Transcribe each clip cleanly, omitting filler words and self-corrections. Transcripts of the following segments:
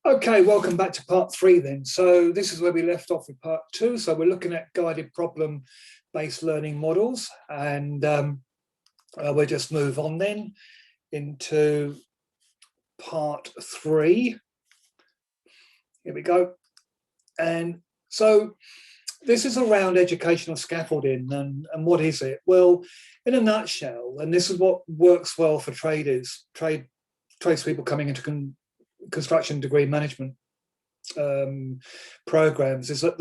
Okay, welcome back to part three then. So this is where we left off with part two. So we're looking at guided problem-based learning models, and we'll just move on then into part three. Here we go. And so this is around educational scaffolding, and what is it? Well, in a nutshell, and this is what works well for tradespeople coming into construction degree management programs, is that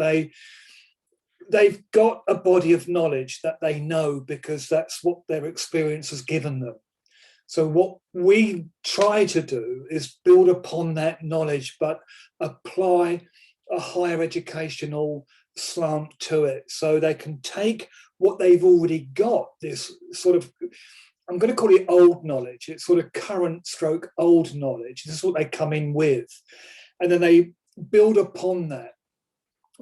they've got a body of knowledge that they know because that's what their experience has given them. So what we try to do is build upon that knowledge, but apply a higher educational slant to it, so they can take what they've already got, this sort of, I'm going to call it old knowledge. It's sort of current stroke old knowledge. This is what they come in with. And then they build upon that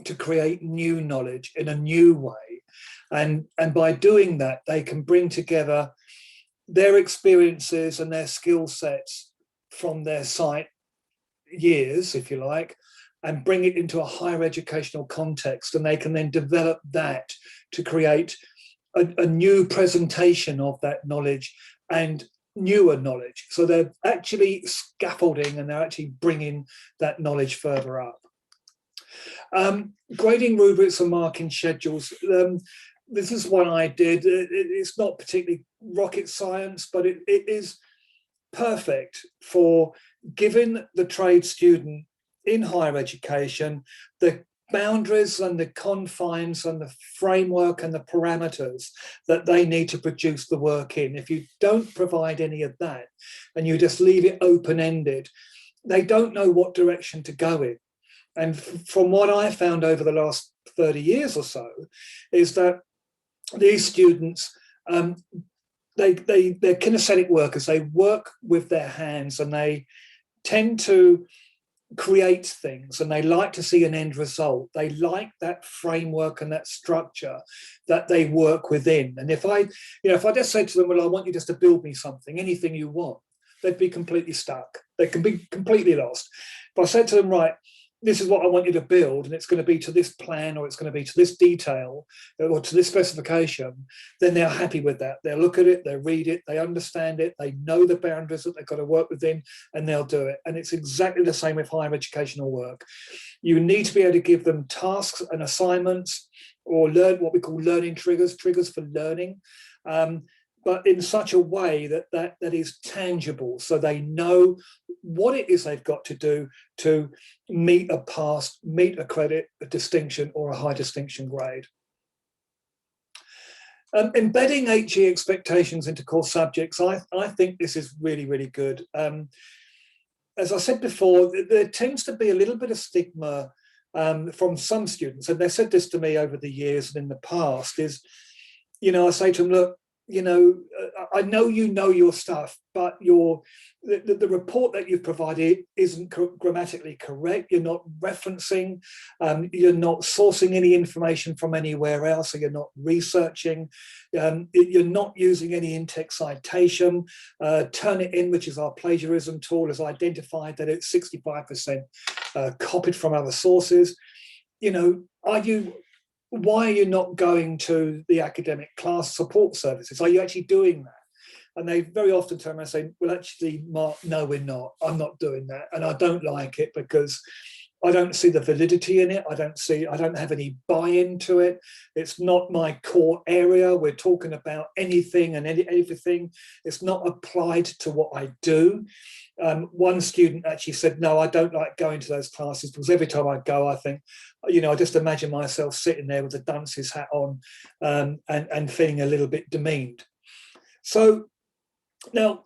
to create new knowledge in a new way. And by doing that, they can bring together their experiences and their skill sets from their site years, if you like, and bring it into a higher educational context. And they can then develop that to create a new presentation of that knowledge and newer knowledge. So they're actually scaffolding and they're actually bringing that knowledge further up. Grading rubrics and marking schedules. This is one I did. It's not particularly rocket science, but it is perfect for giving the trade student in higher education the boundaries and the confines and the framework and the parameters that they need to produce the work in. If you don't provide any of that and you just leave it open-ended, they don't know what direction to go in. And from what I found over the last 30 years or so, is that these students, they're kinesthetic workers. They work with their hands and they tend to create things, and they like to see an end result. They like that framework and that structure that they work within. And if I just said to them, well, I want you just to build me something, anything you want, they'd be completely stuck. They can be completely lost. If I said to them, right, this is what I want you to build, and it's going to be to this plan, or it's going to be to this detail, or to this specification, then they're happy with that. They'll look at it, they read it, they understand it, they know the boundaries that they've got to work within, and they'll do it. And it's exactly the same with higher educational work. You need to be able to give them tasks and assignments, or learn what we call learning triggers for learning, but in such a way that is tangible, so they know what it is they've got to do to meet a pass, meet a credit, a distinction, or a high distinction grade. Embedding HE expectations into core subjects, I think this is really, really good. As I said before, there tends to be a little bit of stigma from some students, and they said this to me over the years and in the past, is, I say to them, look, I know you know your stuff, but the report that you've provided isn't grammatically correct. You're not referencing, you're not sourcing any information from anywhere else, or you're not researching, you're not using any in-text citation. Turnitin, which is our plagiarism tool, has identified that it's 65% copied from other sources. Why are you not going to the academic class support services? Are you actually doing that? And they very often turn around and say, well, actually, Mark, no, we're not. I'm not doing that. And I don't like it because I don't see the validity in it. I don't have any buy-in to it. It's not my core area. We're talking about anything and everything. It's not applied to what I do. One student actually said, no, I don't like going to those classes because every time I go, I think, I just imagine myself sitting there with a dunce's hat on and feeling a little bit demeaned. So now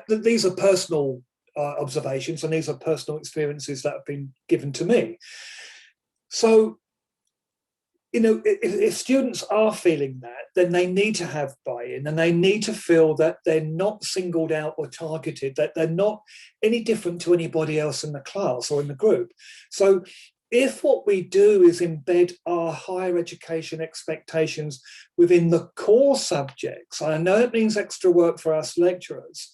these are personal observations, and these are personal experiences that have been given to me. So, if students are feeling that, then they need to have buy-in, and they need to feel that they're not singled out or targeted, that they're not any different to anybody else in the class or in the group. So if what we do is embed our higher education expectations within the core subjects, I know it means extra work for us lecturers,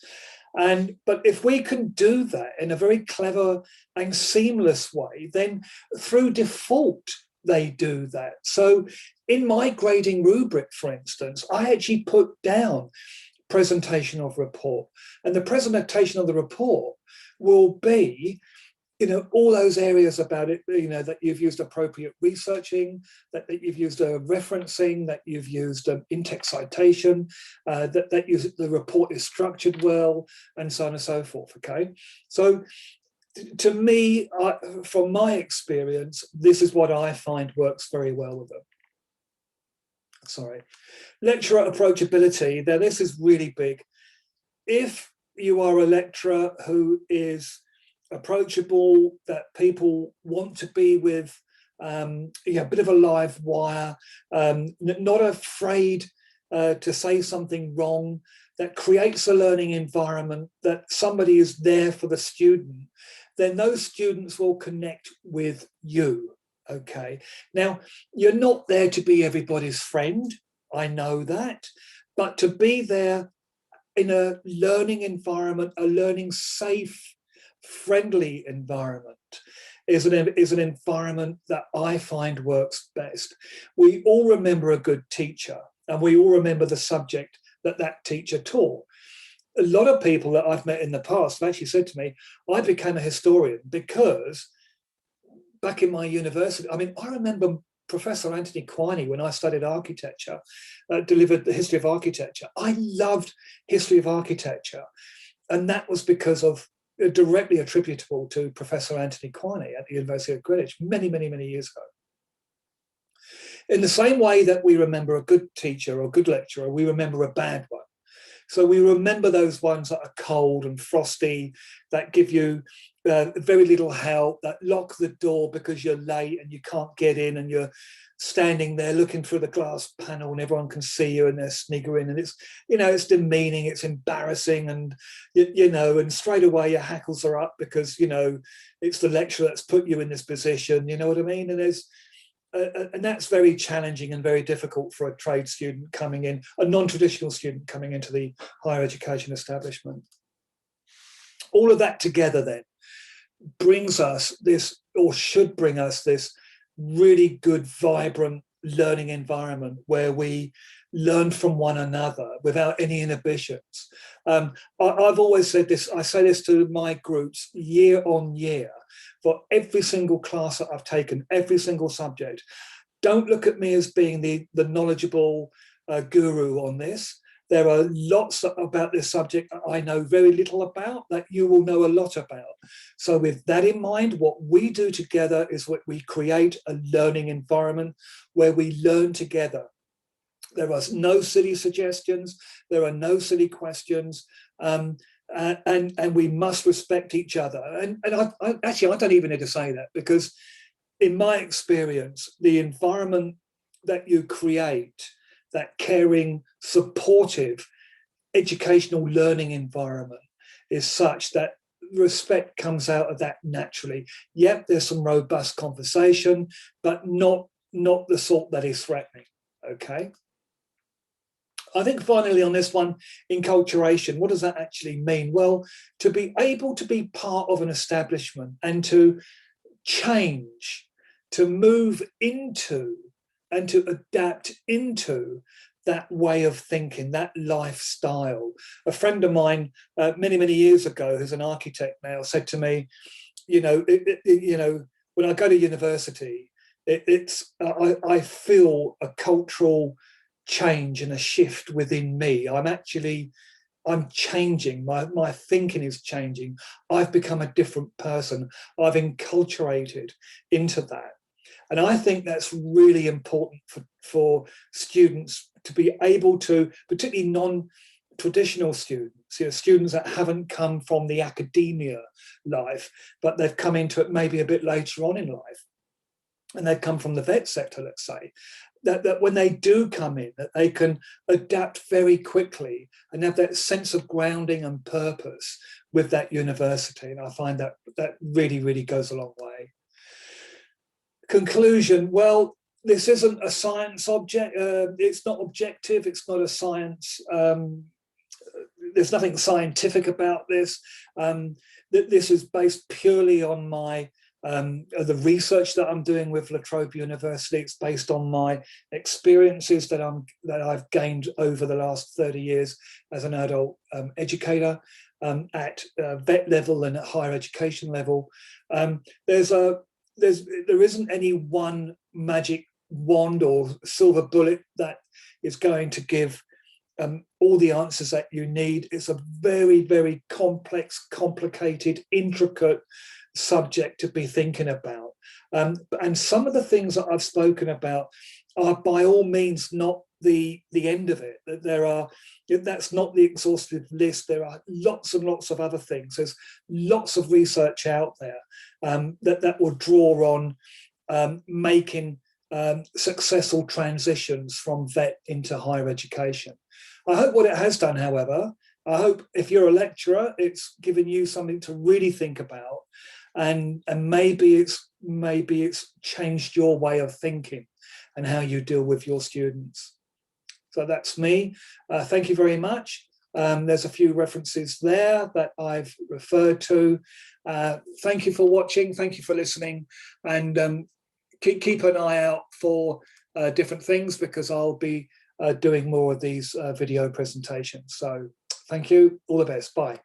But if we can do that in a very clever and seamless way, then through default, they do that. So in my grading rubric, for instance, I actually put down presentation of report. And the presentation of the report will be, all those areas about it, that you've used appropriate researching, that you've used referencing, that you've used in-text citation, that the report is structured well, and so on and so forth, okay? So to me, from my experience, this is what I find works very well with them. Sorry. Lecturer approachability. Now, this is really big. If you are a lecturer who is approachable, that people want to be with, a bit of a live wire, not afraid to say something wrong, that creates a learning environment, that somebody is there for the student, then those students will connect with you. Okay. Now, you're not there to be everybody's friend. I know that. But to be there in a learning environment, a learning safe, friendly environment is an environment that I find works best. We all remember a good teacher, and we all remember the subject that teacher taught. A lot of people that I've met in the past have actually said to me, I became a historian because back in my university, I remember Professor Anthony Quiney, when I studied architecture, delivered the history of architecture. I loved history of architecture. And that was because of, directly attributable to Professor Anthony Quiney at the University of Greenwich many, many, many years ago. In the same way that we remember a good teacher or a good lecturer, we remember a bad one. So we remember those ones that are cold and frosty, that give you very little help, that lock the door because you're late and you can't get in, and you're standing there looking through the glass panel and everyone can see you and they're sniggering, and it's demeaning, it's embarrassing, and and straight away your hackles are up because it's the lecturer that's put you in this position. You know what I mean? And and that's very challenging and very difficult for a trade student coming in, a non-traditional student coming into the higher education establishment. All of that together then brings us this, or should bring us this, really good, vibrant learning environment where we learn from one another without any inhibitions. I've always said this, I say this to my groups year on year, for every single class that I've taken, every single subject. Don't look at me as being the knowledgeable guru on this. There are lots about this subject that I know very little about that you will know a lot about. So with that in mind, what we do together is what we create a learning environment where we learn together. There are no silly suggestions. There are no silly questions. And we must respect each other. And I don't even need to say that, because in my experience, the environment that you create, that caring, supportive, educational learning environment, is such that respect comes out of that naturally. Yep, there's some robust conversation, but not the sort that is threatening, okay? I think finally on this one, enculturation, what does that actually mean? Well, to be able to be part of an establishment and to change, to move into and to adapt into that way of thinking, that lifestyle. A friend of mine many, many years ago, who's an architect now, said to me, when I go to university, I feel a cultural change and a shift within me. I'm changing, my thinking is changing. I've become a different person. I've enculturated into that. And I think that's really important for students to be able to, particularly non-traditional students, students that haven't come from the academia life, but they've come into it maybe a bit later on in life. And they've come from the vet sector, let's say, that when they do come in, that they can adapt very quickly and have that sense of grounding and purpose with that university. And I find that really, really goes a long way. Conclusion, well, this isn't a science object. It's not objective. It's not a science there's nothing scientific about this. This is based purely on my the research that I'm doing with La Trobe University. It's based on my experiences that I've gained over the last 30 years as an adult educator at vet level and at higher education level. There isn't any one magic wand or silver bullet that is going to give all the answers that you need. It's a very, very complex, complicated, intricate subject to be thinking about. And some of the things that I've spoken about are by all means not the end of it. That's not the exhaustive list. There are lots and lots of other things. There's lots of research out there that will draw on making successful transitions from vet into higher education. I hope what it has done, however, I hope if you're a lecturer, it's given you something to really think about, and maybe it's changed your way of thinking and how you deal with your students. So that's me. Thank you very much. There's a few references there that I've referred to. Thank you for watching. Thank you for listening, and keep an eye out for different things, because I'll be doing more of these video presentations. So thank you. All the best. Bye.